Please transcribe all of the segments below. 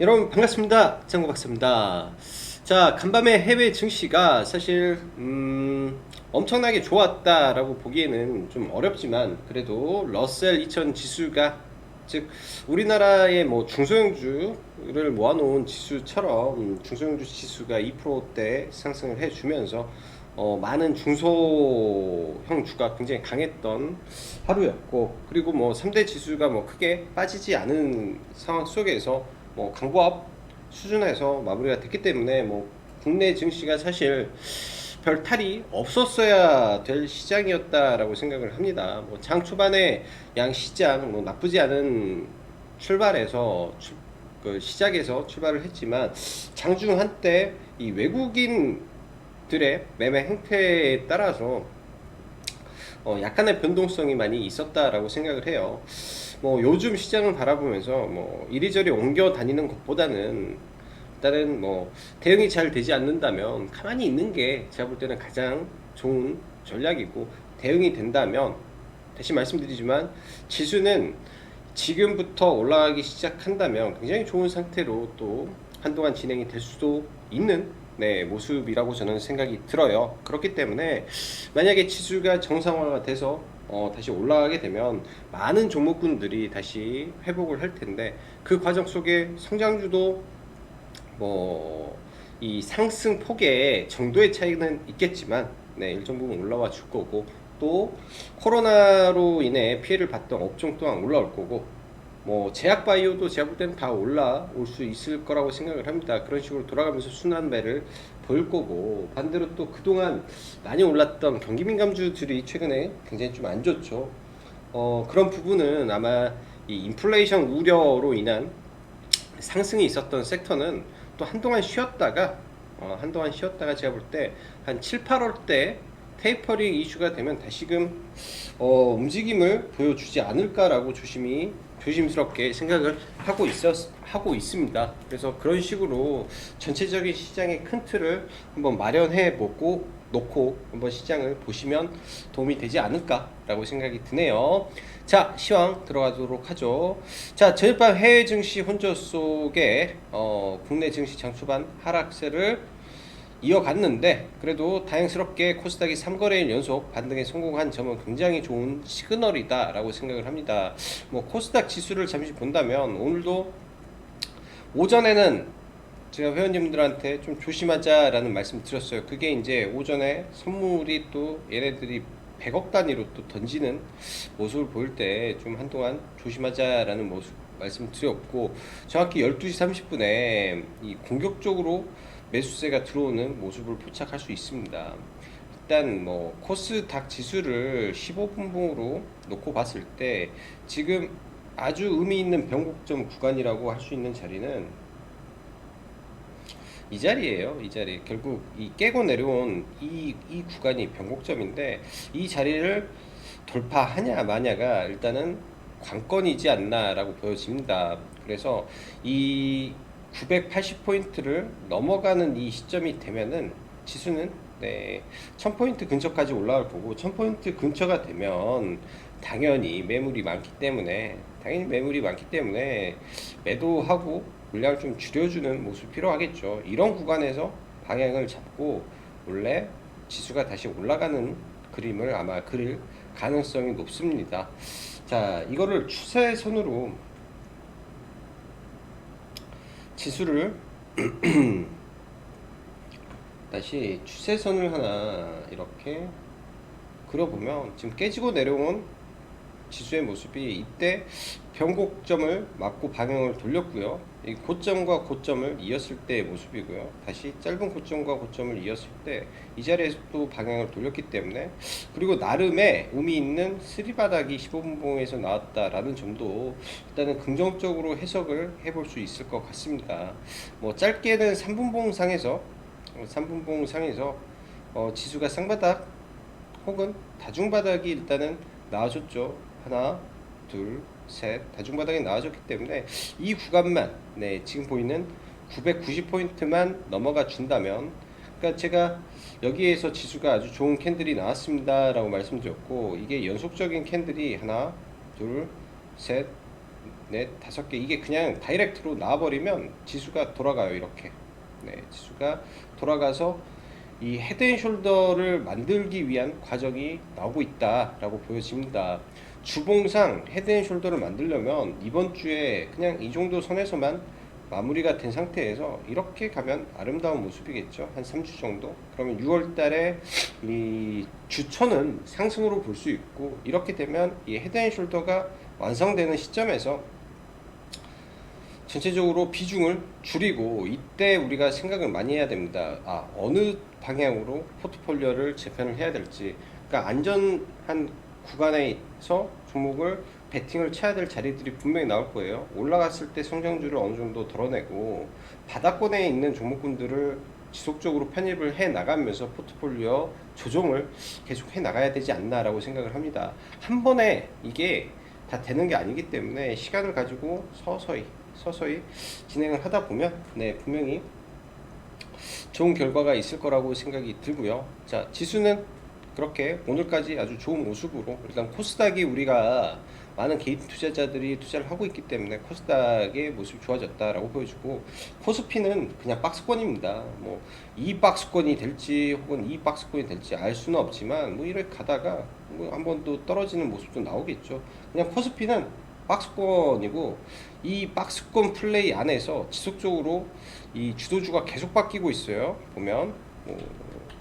여러분 반갑습니다. 장구 박사입니다. 자, 간밤에 해외 증시가 사실 엄청나게 좋았다라고 보기에는 좀 어렵지만 그래도 러셀 2000 지수가 즉 우리나라의 뭐 중소형주를 모아놓은 지수처럼 중소형주 지수가 2%대 상승을 해주면서 많은 중소형 주가 굉장히 강했던 하루였고, 그리고 뭐 3대 지수가 뭐 크게 빠지지 않은 상황 속에서 뭐 강보합 수준에서 마무리가 됐기 때문에 뭐 국내 증시가 사실 별 탈이 없었어야 될 시장이었다라고 생각을 합니다. 뭐 장 초반에 양 시장 뭐 나쁘지 않은 출발에서 그 시작에서 출발을 했지만 장중 한때 이 외국인들의 매매 행태에 따라서 약간의 변동성이 많이 있었다라고 생각을 해요. 뭐 요즘 시장을 바라보면서 뭐 이리저리 옮겨 다니는 것보다는 일단은 뭐 대응이 잘 되지 않는다면 가만히 있는 게 제가 볼 때는 가장 좋은 전략이고, 대응이 된다면 다시 말씀드리지만 지수는 지금부터 올라가기 시작한다면 굉장히 좋은 상태로 또 한동안 진행이 될 수도 있는 모습이라고 저는 생각이 들어요. 그렇기 때문에 만약에 지수가 정상화가 돼서 다시 올라가게 되면 많은 종목군들이 다시 회복을 할 텐데, 그 과정 속에 성장주도 뭐 이 상승 폭의 정도의 차이는 있겠지만 일정 부분 올라와 줄 거고, 또 코로나로 인해 피해를 봤던 업종 또한 올라올 거고, 뭐 제약바이오도 제가 볼 때는 다 올라올 수 있을 거라고 생각을 합니다. 그런 식으로 돌아가면서 순환매를 보일 거고, 반대로 또 그동안 많이 올랐던 경기민감주들이 최근에 굉장히 좀 안 좋죠. 그런 부분은 아마 이 인플레이션 우려로 인한 상승이 있었던 섹터는 또 한동안 쉬었다가 제가 볼 때 한 7, 8월 때 테이퍼링 이슈가 되면 다시금 움직임을 보여주지 않을까라고 조심스럽게 생각을 하고 있습니다. 그래서 그런 식으로 전체적인 시장의 큰 틀을 한번 마련해 보고 놓고 한번 시장을 보시면 도움이 되지 않을까라고 생각이 드네요. 자, 시황 들어가도록 하죠. 자, 저녁 밤 해외 증시 혼조 속에 국내 증시 장초반 하락세를 이어갔는데, 그래도 다행스럽게 코스닥이 3거래일 연속 반등에 성공한 점은 굉장히 좋은 시그널이다 라고 생각을 합니다. 뭐 코스닥 지수를 잠시 본다면 오늘도 오전에는 제가 회원님들한테 좀 조심하자라는 말씀 드렸어요. 그게 이제 오전에 선물이 또 얘네들이 100억 단위로 또 던지는 모습을 보일 때 좀 한동안 조심하자라는 모습 말씀드렸고, 정확히 12시 30분에 이 공격적으로 매수세가 들어오는 모습을 포착할 수 있습니다. 일단 뭐 코스닥 지수를 15분봉으로 놓고 봤을 때 지금 아주 의미 있는 변곡점 구간이라고 할 수 있는 자리는 이 자리예요. 이 자리, 결국 이 깨고 내려온 이 구간이 변곡점인데, 이 자리를 돌파하냐 마냐가 일단은 관건이지 않나라고 보여집니다. 그래서 이 980포인트를 넘어가는 이 시점이 되면은 지수는 1000포인트 근처까지 올라갈 거고, 1000포인트 근처가 되면 당연히 매물이 많기 때문에 매도하고 물량을 좀 줄여주는 모습이 필요하겠죠. 이런 구간에서 방향을 잡고 원래 지수가 다시 올라가는 그림을 아마 그릴 가능성이 높습니다. 자, 이거를 추세선으로 지수를 다시 추세선을 하나 이렇게 그려보면, 지금 깨지고 내려온 지수의 모습이 이때 변곡점을 맞고 방향을 돌렸고요. 이 고점과 고점을 이었을 때의 모습이고요. 다시 짧은 고점과 고점을 이었을 때 이 자리에서 또 방향을 돌렸기 때문에, 그리고 나름의 의미 있는 쓰리바닥이 15분봉에서 나왔다라는 점도 일단은 긍정적으로 해석을 해볼 수 있을 것 같습니다. 뭐 짧게는 3분봉 상에서 지수가 쌍바닥 혹은 다중바닥이 일단은 나와줬죠. 하나, 둘, 셋, 다중바닥이 나와줬기 때문에 이 구간만, 지금 보이는 990포인트만 넘어가 준다면, 그러니까 제가 여기에서 지수가 아주 좋은 캔들이 나왔습니다 라고 말씀드렸고, 이게 연속적인 캔들이 하나, 둘, 셋, 넷, 다섯 개 이게 그냥 다이렉트로 나와버리면 지수가 돌아가요. 이렇게 지수가 돌아가서 이 헤드앤숄더를 만들기 위한 과정이 나오고 있다라고 보여집니다. 주봉상 헤드앤숄더를 만들려면 이번 주에 그냥 이 정도 선에서만 마무리가 된 상태에서 이렇게 가면 아름다운 모습이겠죠. 한 3주 정도. 그러면 6월 달에 이 주초는 상승으로 볼 수 있고, 이렇게 되면 이 헤드앤숄더가 완성되는 시점에서 전체적으로 비중을 줄이고, 이때 우리가 생각을 많이 해야 됩니다. 어느 방향으로 포트폴리오를 재편을 해야 될지. 그러니까 안전한 구간에서 종목을 베팅을 쳐야 될 자리들이 분명히 나올 거예요. 올라갔을 때 성장주를 어느 정도 덜어내고, 바닥권에 있는 종목군들을 지속적으로 편입을 해 나가면서 포트폴리오 조정을 계속 해 나가야 되지 않나라고 생각을 합니다. 한 번에 이게 다 되는 게 아니기 때문에 시간을 가지고 서서히 진행을 하다 보면 분명히 좋은 결과가 있을 거라고 생각이 들고요. 자, 지수는 그렇게 오늘까지 아주 좋은 모습으로, 일단 코스닥이 우리가 많은 개인 투자자들이 투자를 하고 있기 때문에 코스닥의 모습이 좋아졌다라고 보여주고, 코스피는 그냥 박스권입니다. 뭐 이 박스권이 될지 혹은 이 박스권이 될지 알 수는 없지만 뭐 이렇게 가다가 뭐 한번 또 떨어지는 모습도 나오겠죠. 그냥 코스피는 박스권이고, 이 박스권 플레이 안에서 지속적으로 이 주도주가 계속 바뀌고 있어요. 보면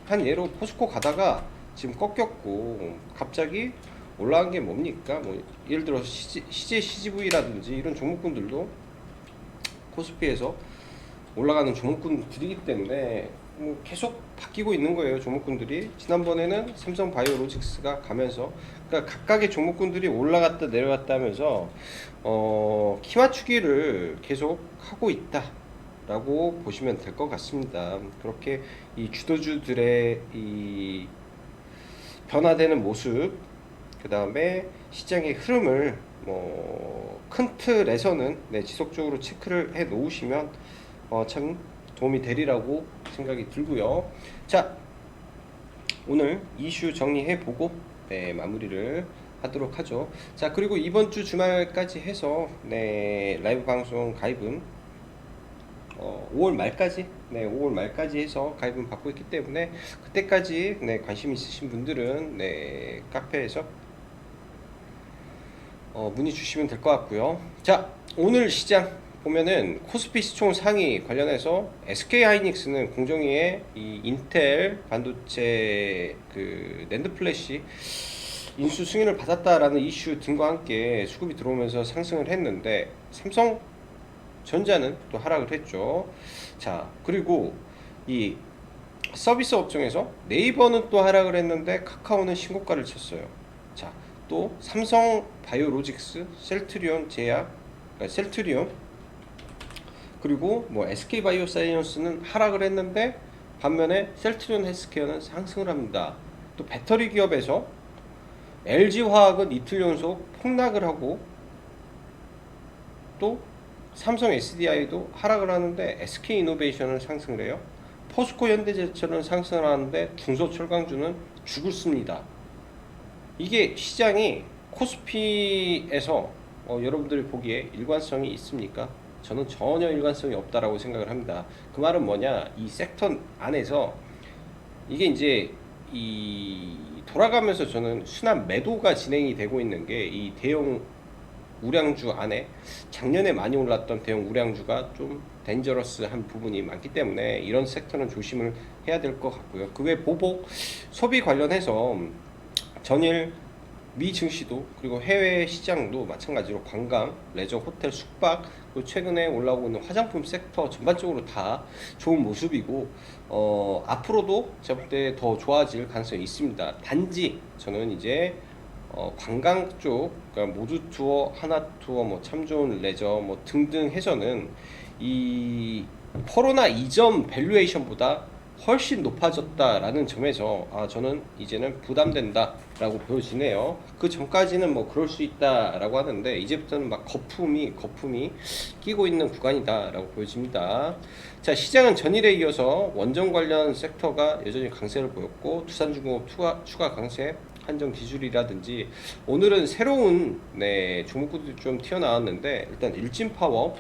한 예로 포스코 가다가 지금 꺾였고 갑자기 올라간 게 뭡니까? 뭐 예를 들어 CJ CGV라든지 이런 종목군들도 코스피에서 올라가는 종목군들이기 때문에 뭐 계속 바뀌고 있는 거예요. 종목군들이 지난번에는 삼성바이오로직스가 가면서, 그러니까 각각의 종목군들이 올라갔다 내려갔다 하면서 키 맞추기를 계속 하고 있다 라고 보시면 될 것 같습니다. 그렇게 이 주도주들의 이 변화되는 모습, 그 다음에 시장의 흐름을 큰 틀에서는 지속적으로 체크를 해 놓으시면 참 도움이 되리라고 생각이 들고요. 자, 오늘 이슈 정리해 보고 마무리를 하도록 하죠. 자, 그리고 이번 주 주말까지 해서 라이브 방송 가입은 5월 말까지 5월 말까지 해서 가입은 받고 있기 때문에, 그때까지 관심 있으신 분들은 카페에서 문의 주시면 될 것 같고요. 자, 오늘 시장 보면은 코스피 시총 상위 관련해서 SK하이닉스는 공정위에 이 인텔 반도체 그 낸드 플래시 인수 승인을 받았다라는 이슈 등과 함께 수급이 들어오면서 상승을 했는데, 삼성전자는 또 하락을 했죠. 자, 그리고 이 서비스 업종에서 네이버는 또 하락을 했는데 카카오는 신고가를 쳤어요. 자, 또 삼성 바이오로직스, 셀트리온 제약, 셀트리온, 그리고 뭐 SK 바이오사이언스는 하락을 했는데 반면에 셀트리온 헬스케어는 상승을 합니다. 또 배터리 기업에서 LG화학은 이틀 연속 폭락을 하고, 또 삼성 SDI도 하락을 하는데 SK이노베이션은 상승을 해요. 포스코 현대제철은 상승을 하는데 중소철강주는 죽었습니다. 이게 시장이 코스피에서 여러분들이 보기에 일관성이 있습니까? 저는 전혀 일관성이 없다라고 생각을 합니다. 그 말은 뭐냐, 이 섹터 안에서 이게 이제 이 돌아가면서 저는 순환 매도가 진행이 되고 있는 게, 이 대형 우량주 안에 작년에 많이 올랐던 대형 우량주가 좀 덴저러스한 부분이 많기 때문에 이런 섹터는 조심을 해야 될 것 같고요. 그 외 보복 소비 관련해서 전일 미 증시도, 그리고 해외 시장도 마찬가지로 관광, 레저, 호텔, 숙박, 그리고 최근에 올라오고 있는 화장품 섹터 전반적으로 다 좋은 모습이고, 앞으로도 제가 볼 때 더 좋아질 가능성이 있습니다. 단지 저는 이제 관광 쪽, 그러니까 모두 투어, 하나 투어, 뭐 참 좋은 레저 뭐 등등 해서는 이 코로나 이전 밸류에이션보다 훨씬 높아졌다라는 점에서 저는 이제는 부담된다 라고 보여지네요. 그 전까지는 뭐 그럴 수 있다 라고 하는데, 이제부터는 막 거품이 끼고 있는 구간이다 라고 보여집니다. 자, 시장은 전일에 이어서 원전 관련 섹터가 여전히 강세를 보였고, 두산중공업 추가 강세, 한정 기술이라든지 오늘은 새로운 종목들이 좀 튀어나왔는데, 일단 일진파워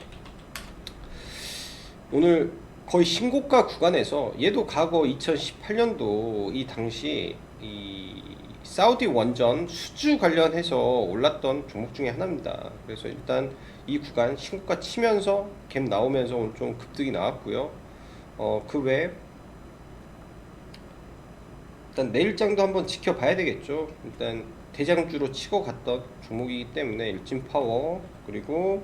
오늘 거의 신고가 구간에서, 얘도 과거 2018년도 이 당시 이 사우디 원전 수주 관련해서 올랐던 종목 중에 하나입니다. 그래서 일단 이 구간 신고가 치면서 갭 나오면서 오늘 좀 급등이 나왔고요. 그 외에 일단 내일장도 한번 지켜봐야 되겠죠. 일단 대장주로 치고 갔던 종목이기 때문에 일진파워, 그리고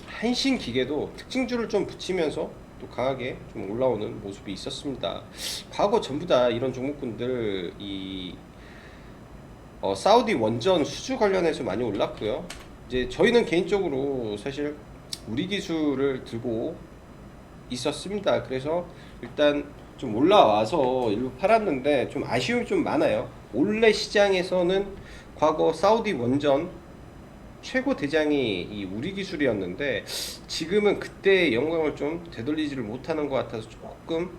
한신기계도 특징주를 좀 붙이면서 또 강하게 좀 올라오는 모습이 있었습니다. 과거 전부 다 이런 종목군들 사우디 원전 수주 관련해서 많이 올랐고요. 이제 저희는 개인적으로 사실 우리 기술을 들고 있었습니다. 그래서 일단 좀 올라와서 일부 팔았는데 좀 아쉬움이 좀 많아요. 올해 시장에서는 과거 사우디 원전 최고 대장이 이 우리 기술이었는데, 지금은 그때의 영광을 좀 되돌리지를 못하는 것 같아서 조금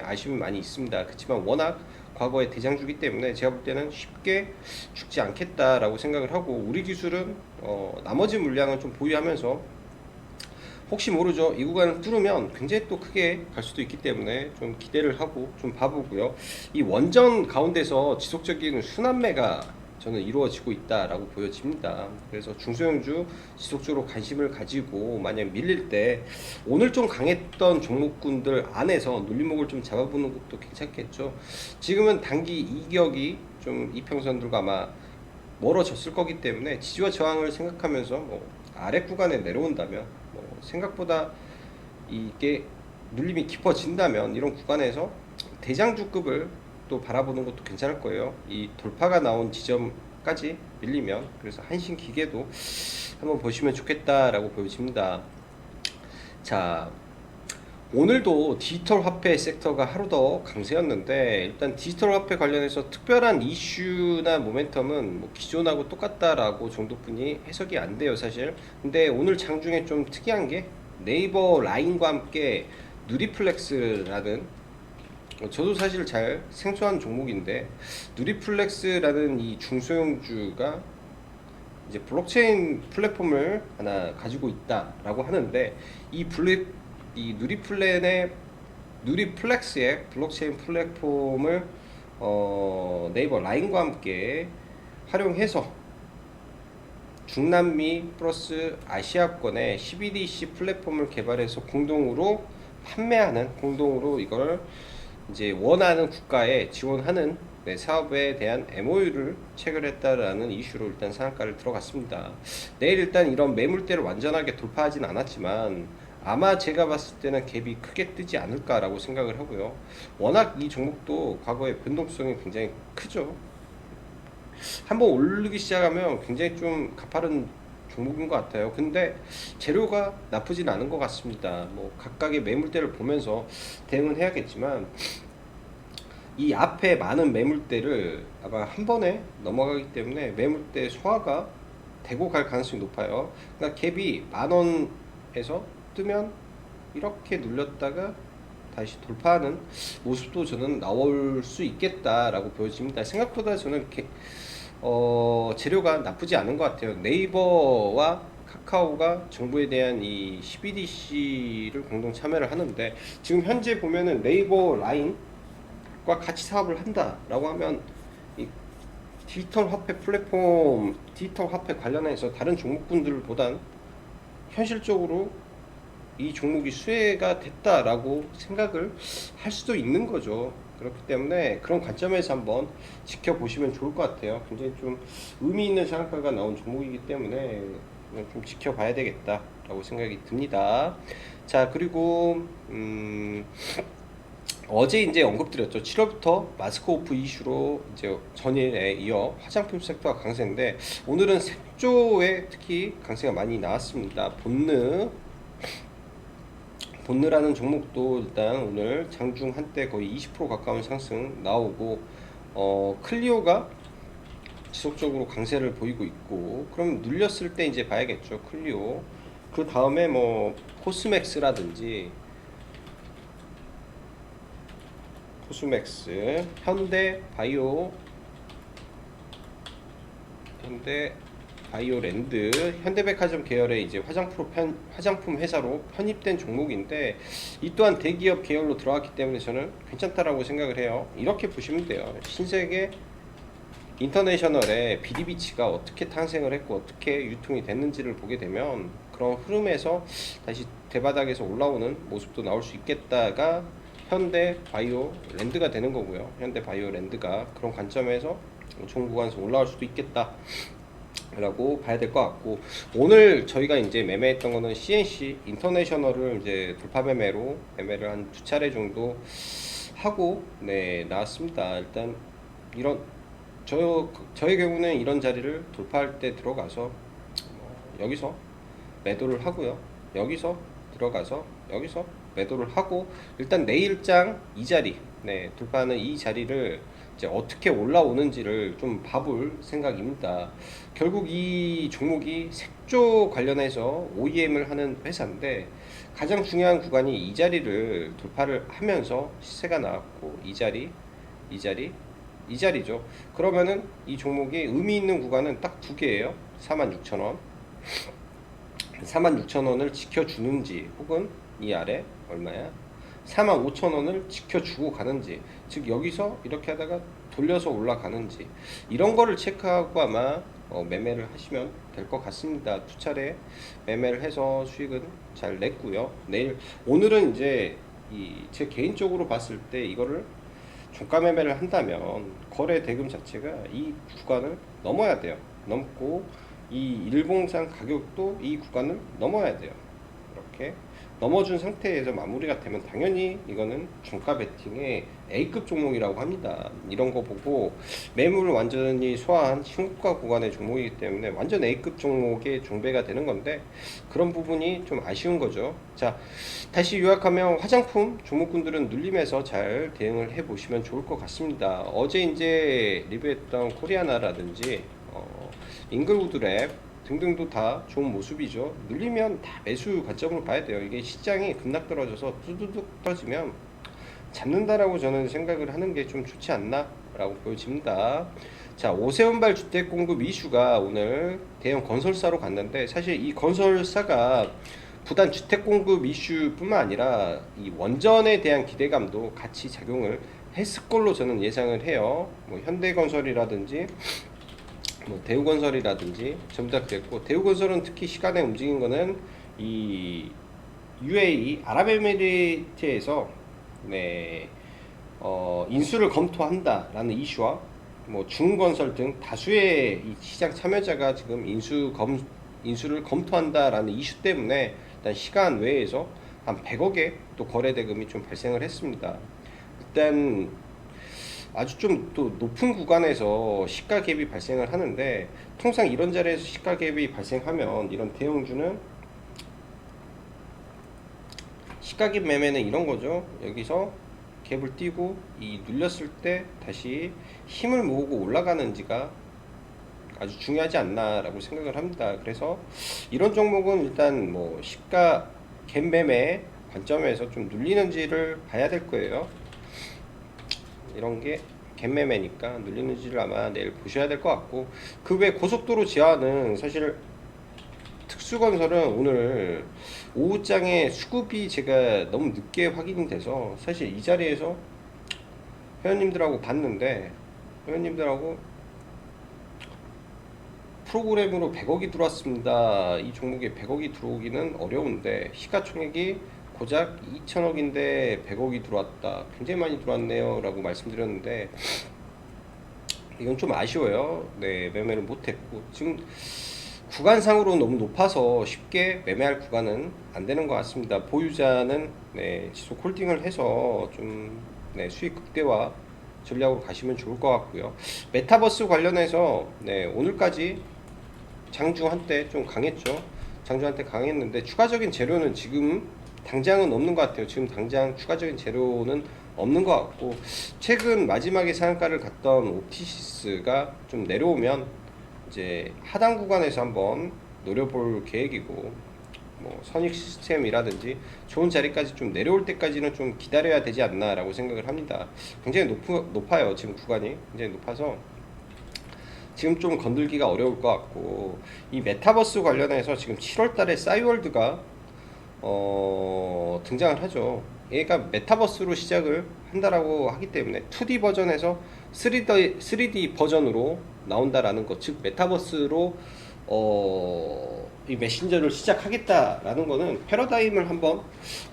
아쉬움이 많이 있습니다. 그렇지만 워낙 과거의 대장주기 때문에 제가 볼 때는 쉽게 죽지 않겠다라고 생각을 하고, 우리 기술은 나머지 물량은 좀 보유하면서 혹시 모르죠, 이 구간을 뚫으면 굉장히 또 크게 갈 수도 있기 때문에 좀 기대를 하고 좀 봐보고요. 이 원전 가운데서 지속적인 순환매가 저는 이루어지고 있다라고 보여집니다. 그래서 중소형주 지속적으로 관심을 가지고 만약 밀릴 때 오늘 좀 강했던 종목군들 안에서 눌림목을 좀 잡아보는 것도 괜찮겠죠. 지금은 단기 이격이 좀 이평선들과 아마 멀어졌을 거기 때문에 지지와 저항을 생각하면서 아래 구간에 내려온다면, 생각보다 이게 눌림이 깊어진다면 이런 구간에서 대장주급을 또 바라보는 것도 괜찮을 거예요. 이 돌파가 나온 지점까지 밀리면. 그래서 한신기계도 한번 보시면 좋겠다라고 보여집니다. 자, 오늘도 디지털 화폐 섹터가 하루 더 강세였는데, 일단 디지털 화폐 관련해서 특별한 이슈나 모멘텀은 기존하고 똑같다라고 정도뿐이 해석이 안 돼요, 사실. 근데 오늘 장중에 좀 특이한 게 네이버 라인과 함께 누리플렉스라는, 저도 사실 잘 생소한 종목인데, 누리플렉스라는 이 중소형주가 이제 블록체인 플랫폼을 하나 가지고 있다라고 하는데, 이 누리플렉스의 블록체인 플랫폼을 네이버 라인과 함께 활용해서 중남미 플러스 아시아권의 CBDC 플랫폼을 개발해서 공동으로 판매하는, 공동으로 이걸 이제 원하는 국가에 지원하는 사업에 대한 MOU를 체결했다라는 이슈로 일단 상한가를 들어갔습니다. 내일 일단 이런 매물대를 완전하게 돌파하진 않았지만 아마 제가 봤을 때는 갭이 크게 뜨지 않을까라고 생각을 하고요. 워낙 이 종목도 과거의 변동성이 굉장히 크죠. 한번 오르기 시작하면 굉장히 좀 가파른 종목인 것 같아요. 근데 재료가 나쁘진 않은 것 같습니다. 각각의 매물대를 보면서 대응은 해야겠지만, 이 앞에 많은 매물대를 아마 한 번에 넘어가기 때문에 매물대 소화가 되고 갈 가능성이 높아요. 그러니까 갭이 10,000원에서 뜨면 이렇게 눌렸다가 다시 돌파하는 모습도 저는 나올 수 있겠다라고 보여집니다. 생각보다 저는 재료가 나쁘지 않은 것 같아요. 네이버와 카카오가 정부에 대한 이 CBDC를 공동 참여를 하는데, 지금 현재 보면은 네이버 라인과 같이 사업을 한다라고 하면 이 디지털 화폐 플랫폼, 디지털 화폐 관련해서 다른 종목군들보단 현실적으로 이 종목이 수혜가 됐다라고 생각을 할 수도 있는 거죠. 그렇기 때문에 그런 관점에서 한번 지켜보시면 좋을 것 같아요. 굉장히 좀 의미 있는 상한가가 나온 종목이기 때문에 좀 지켜봐야 되겠다라고 생각이 듭니다. 자, 그리고 어제 이제 언급드렸죠. 7월부터 마스크 오프 이슈로 이제 전일에 이어 화장품 섹터가 강세인데, 오늘은 색조에 특히 강세가 많이 나왔습니다. 본느라는 종목도 일단 오늘 장중 한때 거의 20% 가까운 상승 나오고, 클리오가 지속적으로 강세를 보이고 있고, 그럼 눌렸을 때 이제 봐야겠죠, 클리오. 그 다음에 코스맥스, 현대 바이오 현대 바이오랜드, 현대백화점 계열의 이제 화장품 회사로 편입된 종목인데, 이 또한 대기업 계열로 들어갔기 때문에 저는 괜찮다라고 생각을 해요. 이렇게 보시면 돼요. 신세계 인터내셔널의 비디비치가 어떻게 탄생을 했고 어떻게 유통이 됐는지를 보게 되면 그런 흐름에서 다시 대바닥에서 올라오는 모습도 나올 수 있겠다가 현대 바이오랜드가 되는 거고요. 현대 바이오랜드가 그런 관점에서 좋은 구간에서 올라올 수도 있겠다 라고 봐야 될 것 같고, 오늘 저희가 이제 매매했던 거는 CNC 인터내셔널을 이제 돌파 매매를 한 두 차례 정도 하고 나왔습니다. 일단 이런 저의 경우는 이런 자리를 돌파할 때 들어가서 여기서 매도를 하고요, 여기서 들어가서 여기서 매도를 하고, 일단 내일장 이 자리 돌파하는 이 자리를 이제 어떻게 올라오는지를 좀 봐볼 생각입니다. 결국 이 종목이 색조 관련해서 OEM을 하는 회사인데, 가장 중요한 구간이 이 자리를 돌파를 하면서 시세가 나왔고, 이 자리죠. 그러면은 이 종목이 의미 있는 구간은 딱 두 개예요. 46,000원 46,000원을 지켜주는지, 혹은 이 아래 얼마야? 45,000원을 지켜주고 가는지, 즉 여기서 이렇게 하다가 돌려서 올라가는지, 이런 거를 체크하고 아마 매매를 하시면 될 것 같습니다. 두 차례 매매를 해서 수익은 잘 냈고요. 오늘은 이제 제 개인적으로 봤을 때 이거를 종가 매매를 한다면 거래 대금 자체가 이 구간을 넘어야 돼요. 넘고 이 일봉상 가격도 이 구간을 넘어야 돼요. 이렇게 넘어준 상태에서 마무리가 되면 당연히 이거는 종가 베팅의 A급 종목이라고 합니다. 이런 거 보고 매물을 완전히 소화한 신고가 구간의 종목이기 때문에 완전 A급 종목의 종배가 되는 건데, 그런 부분이 좀 아쉬운 거죠. 자, 다시 요약하면 화장품 종목군들은 눌림에서 잘 대응을 해 보시면 좋을 것 같습니다. 어제 이제 리뷰했던 코리아나라든지 잉글우드랩 등등도 다 좋은 모습이죠. 눌리면 다 매수 관점으로 봐야 돼요. 이게 시장이 급락 떨어져서 뚜두둑 떨어지면 잡는다라고 저는 생각을 하는 게 좀 좋지 않나 라고 보여집니다. 자, 오세훈발 주택 공급 이슈가 오늘 대형 건설사로 갔는데, 사실 이 건설사가 부단 주택 공급 이슈뿐만 아니라 이 원전에 대한 기대감도 같이 작용을 했을 걸로 저는 예상을 해요. 뭐 현대건설이라든지 대우건설이라든지 전부 다 그랬고, 대우건설은 특히 시간에 움직인 거는 이 UAE 아랍에미리트에서 인수를 검토한다라는 이슈와 중건설 등 다수의 이 시장 참여자가 지금 인수를 검토한다라는 이슈 때문에 일단 시간 외에서 한 100억의 또 거래 대금이 좀 발생을 했습니다. 일단 아주 좀 또 높은 구간에서 시가 갭이 발생을 하는데, 통상 이런 자리에서 시가 갭이 발생하면 이런 대형주는 시가 갭 매매는 이런 거죠. 여기서 갭을 띄고 이 눌렸을 때 다시 힘을 모으고 올라가는지가 아주 중요하지 않나라고 생각을 합니다. 그래서 이런 종목은 일단 시가 갭 매매 관점에서 좀 눌리는지를 봐야 될 거예요. 이런 게 갭매매니까 눌리는지를 아마 내일 보셔야 될 것 같고, 그 외 고속도로 지하는 사실 특수건설은 오늘 오후장에 수급이 제가 너무 늦게 확인이 돼서 사실 이 자리에서 회원님들하고 봤는데, 회원님들하고 프로그램으로 100억이 들어왔습니다. 이 종목에 100억이 들어오기는 어려운데 시가총액이 고작 2천억인데 100억이 들어왔다, 굉장히 많이 들어왔네요 라고 말씀드렸는데, 이건 좀 아쉬워요. 매매를 못했고, 지금 구간상으로 너무 높아서 쉽게 매매할 구간은 안 되는 것 같습니다. 보유자는 지속 홀딩을 해서 좀 수익 극대화 전략으로 가시면 좋을 것 같고요. 메타버스 관련해서 오늘까지 장중 한때 좀 강했죠. 장중 한때 강했는데 추가적인 재료는 지금 당장은 없는 것 같아요. 지금 당장 추가적인 재료는 없는 것 같고, 최근 마지막에 상한가를 갔던 옵티시스가 좀 내려오면 이제 하단 구간에서 한번 노려볼 계획이고, 선익 시스템이라든지 좋은 자리까지 좀 내려올 때까지는 좀 기다려야 되지 않나라고 생각을 합니다. 굉장히 높아요. 지금 구간이 굉장히 높아서 지금 좀 건들기가 어려울 것 같고, 이 메타버스 관련해서 지금 7월달에 싸이월드가 등장을 하죠. 얘가 메타버스로 시작을 한다라고 하기 때문에 2D 버전에서 3D 버전으로 나온다라는 것, 즉 메타버스로 이 메신저를 시작하겠다라는 거는 패러다임을 한번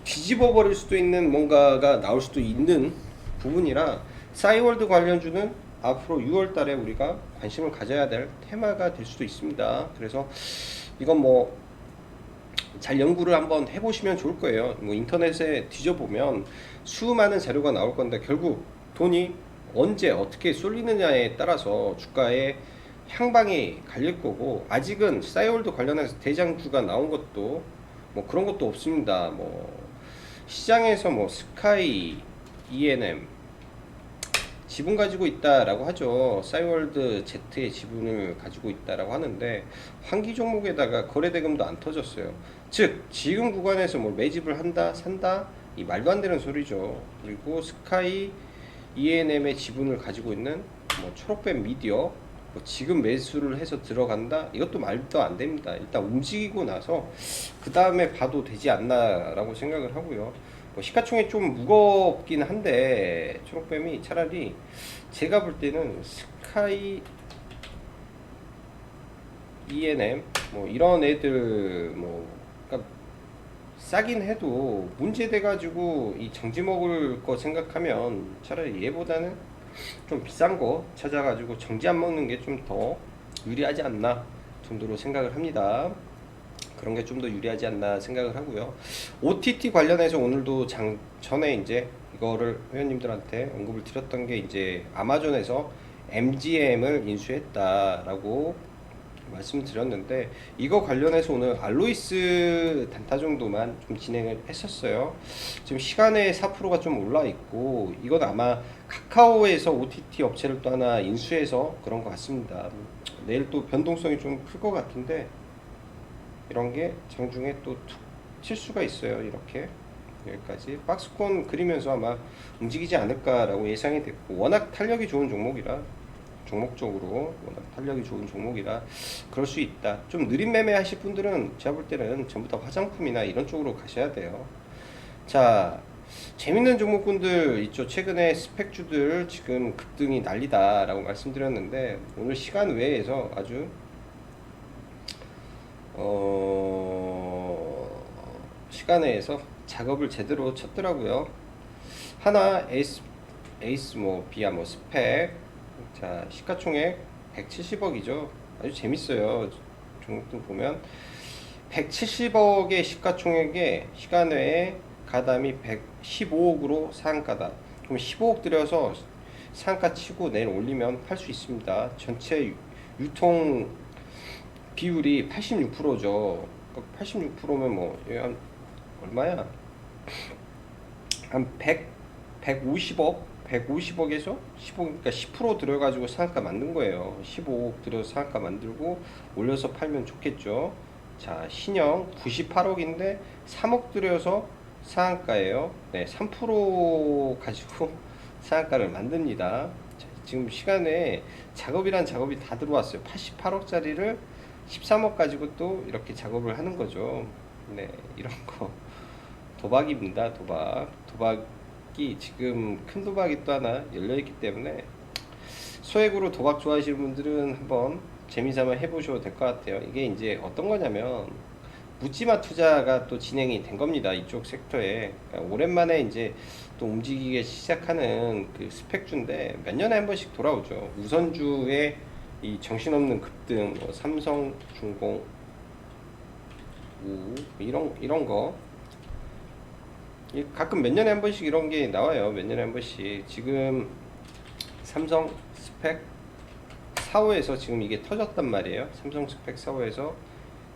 뒤집어 버릴 수도 있는 뭔가가 나올 수도 있는 부분이라, 싸이월드 관련주는 앞으로 6월 달에 우리가 관심을 가져야 될 테마가 될 수도 있습니다. 그래서 이건 뭐 잘 연구를 한번 해보시면 좋을 거예요. 뭐 인터넷에 뒤져보면 수많은 자료가 나올 건데, 결국 돈이 언제 어떻게 쏠리느냐에 따라서 주가의 향방이 갈릴 거고, 아직은 싸이월드 관련해서 대장주가 나온 것도 뭐 그런 것도 없습니다. 뭐 시장에서 뭐 스카이, ENM 지분 가지고 있다라고 하죠. 싸이월드 Z의 지분을 가지고 있다라고 하는데, 환기 종목에다가 거래 대금도 안 터졌어요. 즉 지금 구간에서 뭐 매집을 한다 산다, 이 말도 안 되는 소리죠. 그리고 스카이, ENM의 지분을 가지고 있는 뭐 초록뱀 미디어, 뭐 지금 매수를 해서 들어간다, 이것도 말도 안 됩니다. 일단 움직이고 나서 그 다음에 봐도 되지 않나 라고 생각을 하고요. 뭐 시가총액 좀 무겁긴 한데, 초록뱀이 차라리 제가 볼 때는 스카이, ENM 뭐 이런 애들 뭐 그러니까 싸긴 해도 문제돼 가지고 이 정지 먹을 거 생각하면 차라리 얘보다는 좀 비싼 거 찾아가지고 정지 안 먹는 게 좀 더 유리하지 않나 정도로 생각을 합니다. 그런 게 좀 더 유리하지 않나 생각을 하고요. OTT 관련해서 오늘도 전에 이제 이거를 회원님들한테 언급을 드렸던 게, 이제 아마존에서 MGM을 인수했다라고 말씀드렸는데, 이거 관련해서 오늘 알로이스 단타 정도만 좀 진행을 했었어요. 지금 시간에 4%가 좀 올라 있고, 이건 아마 카카오에서 OTT 업체를 또 하나 인수해서 그런 것 같습니다. 내일 또 변동성이 좀 클 것 같은데, 이런 게 장중에 또 툭 칠 수가 있어요. 이렇게 여기까지 박스권 그리면서 아마 움직이지 않을까라고 예상이 됐고, 워낙 탄력이 좋은 종목이라, 종목적으로 워낙 탄력이 좋은 종목이라 그럴 수 있다. 좀 느린 매매 하실 분들은 제가 볼 때는 전부 다 화장품이나 이런 쪽으로 가셔야 돼요. 자, 재밌는 종목군들 있죠. 최근에 스펙주들 지금 급등이 난리다 라고 말씀드렸는데, 오늘 시간 외에서 아주 시간에서 작업을 제대로 쳤더라고요. 하나 에이스 뭐 비아 뭐 스펙, 자 시가총액 170억이죠. 아주 재밌어요. 종목들 보면 170억의 시가총액에 시간외에 가담이 115억으로 상한가다. 그럼 15억 들여서 상한가 치고 내일 올리면 팔 수 있습니다. 전체 유통 비율이 86%죠. 86%면 뭐 한 얼마야? 한 150억? 150억에서 15억, 그러니까 10% 들여가지고 상한가 만든 거예요. 15억 들여서 상한가 만들고 올려서 팔면 좋겠죠. 자, 신형 98억인데 3억 들여서 상한가예요. 네, 3% 가지고 상한가를 만듭니다. 자, 지금 시간에 작업이란 작업이 다 들어왔어요. 88억짜리를 13억 가지고 또 이렇게 작업을 하는 거죠. 네, 이런 거 도박입니다. 도박이 지금 큰 도박이 또 하나 열려 있기 때문에, 소액으로 도박 좋아하시는 분들은 한번 재미삼아 해보셔도 될 것 같아요. 이게 이제 어떤 거냐면 묻지마 투자가 또 진행이 된 겁니다. 이쪽 섹터에. 그러니까 오랜만에 이제 또 움직이기 시작하는 그 스펙주인데, 몇 년에 한 번씩 돌아오죠. 우선주의 이 정신없는 급등, 뭐 삼성중공, 이런 거 가끔 몇 년에 한 번씩 이런 게 나와요. 몇 년에 한 번씩. 지금 삼성 스펙 4호에서 지금 이게 터졌단 말이에요. 삼성 스펙 4호에서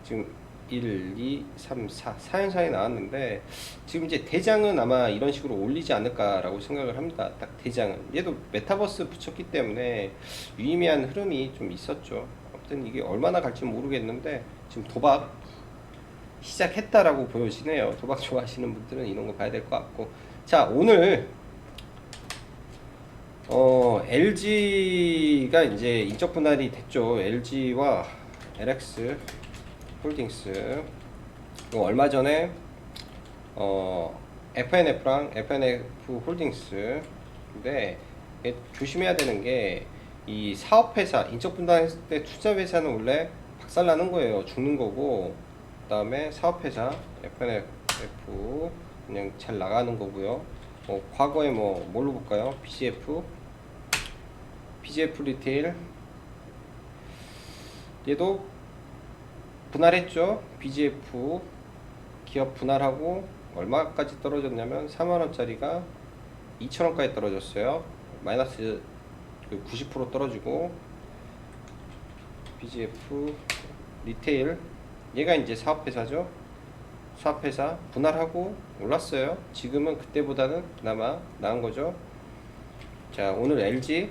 지금 1, 2, 3, 4현상이 나왔는데, 지금 이제 대장은 아마 이런 식으로 올리지 않을까라고 생각을 합니다. 딱 대장은. 얘도 메타버스 붙였기 때문에 유의미한 흐름이 좀 있었죠. 아무튼 이게 얼마나 갈지 모르겠는데, 지금 도박 시작했다라고 보여지네요. 도박 좋아하시는 분들은 이런 거 봐야 될 것 같고. 자, 오늘 LG가 이제 인적 분할이 됐죠. LG와 LX 홀딩스. 이거 얼마 전에 FNF랑 FNF 홀딩스인데 조심해야 되는 게 이 사업회사 인적 분할했을 때 투자회사는 원래 박살나는 거예요. 죽는 거고, 그 다음에 사업회사 FNF 그냥 잘 나가는 거고요. 과거에 뭘로 볼까요? BGF 리테일 얘도 분할했죠. BGF 기업 분할하고 얼마까지 떨어졌냐면 4만원짜리가 2천원까지 떨어졌어요. 마이너스 90% 떨어지고, BGF 리테일 얘가 이제 사업회사죠. 사업회사 분할하고 올랐어요. 지금은 그때보다는 그나마 나은 거죠. 자, 오늘 LG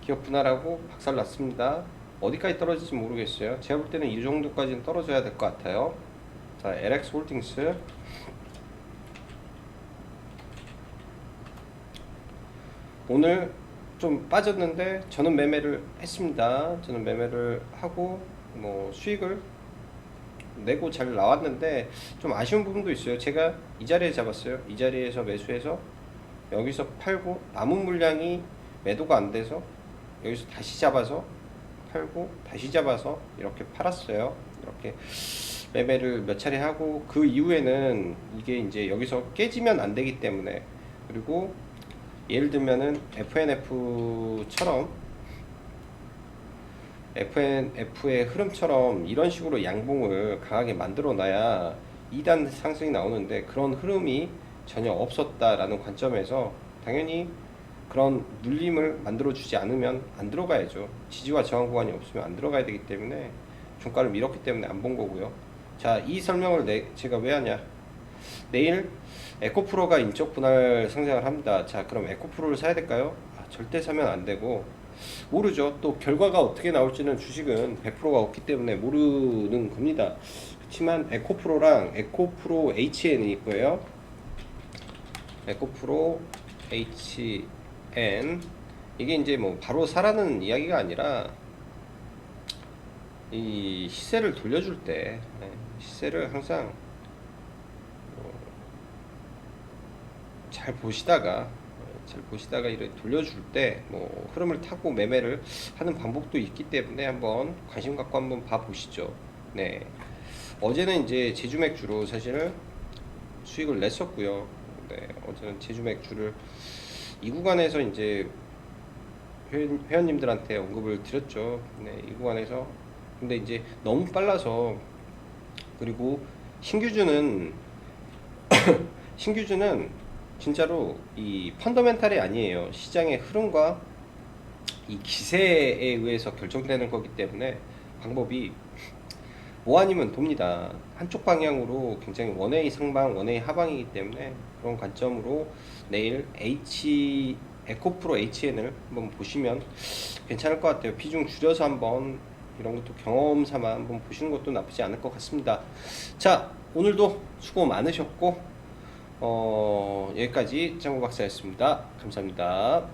기업 분할하고 박살 났습니다. 어디까지 떨어질지 모르겠어요. 제가 볼 때는 이 정도까지는 떨어져야 될 것 같아요. 자, LX 홀딩스 오늘 좀 빠졌는데 저는 매매를 했습니다. 저는 매매를 하고 수익을 내고 잘 나왔는데 좀 아쉬운 부분도 있어요. 제가 이 자리에 잡았어요. 이 자리에서 매수해서 여기서 팔고 남은 물량이 매도가 안 돼서 여기서 다시 잡아서 팔고 다시 잡아서 이렇게 팔았어요. 이렇게 매매를 몇 차례 하고, 그 이후에는 이게 이제 여기서 깨지면 안 되기 때문에, 그리고 예를 들면은 FNF의 흐름처럼 이런 식으로 양봉을 강하게 만들어 놔야 2단 상승이 나오는데, 그런 흐름이 전혀 없었다라는 관점에서 당연히 그런 눌림을 만들어 주지 않으면 안 들어가야죠. 지지와 저항 구간이 없으면 안 들어가야 되기 때문에 종가를 밀었기 때문에 안 본 거고요. 자, 이 설명을 제가 왜 하냐, 내일 에코프로가 인적 분할 상장을 합니다. 자, 그럼 에코프로를 사야 될까요? 절대 사면 안 되고, 모르죠. 또 결과가 어떻게 나올지는 주식은 100%가 없기 때문에 모르는 겁니다. 그렇지만 에코프로랑 에코프로 HN이 있고요. 에코프로 HN 이게 이제 바로 사라는 이야기가 아니라 이 시세를 돌려줄 때 시세를 항상 잘 보시다가 이렇게 돌려줄 때 흐름을 타고 매매를 하는 방법도 있기 때문에 한번 관심 갖고 한번 봐 보시죠. 네, 어제는 이제 제주 맥주로 사실 수익을 냈었고요. 네, 어제는 제주 맥주를 이 구간에서 이제 회원님들한테 언급을 드렸죠. 네, 이 구간에서. 근데 이제 너무 빨라서, 그리고 신규주는 진짜로 이 펀더멘탈이 아니에요. 시장의 흐름과 이 기세에 의해서 결정되는 거기 때문에 방법이 뭐 아니면 돕니다. 한쪽 방향으로 굉장히 원웨이 상방, 원웨이 하방이기 때문에, 그런 관점으로 내일 에코프로 HN을 한번 보시면 괜찮을 것 같아요. 비중 줄여서 한번 이런 것도 경험 삼아 한번 보시는 것도 나쁘지 않을 것 같습니다. 자, 오늘도 수고 많으셨고 여기까지 짱구 박사였습니다. 감사합니다.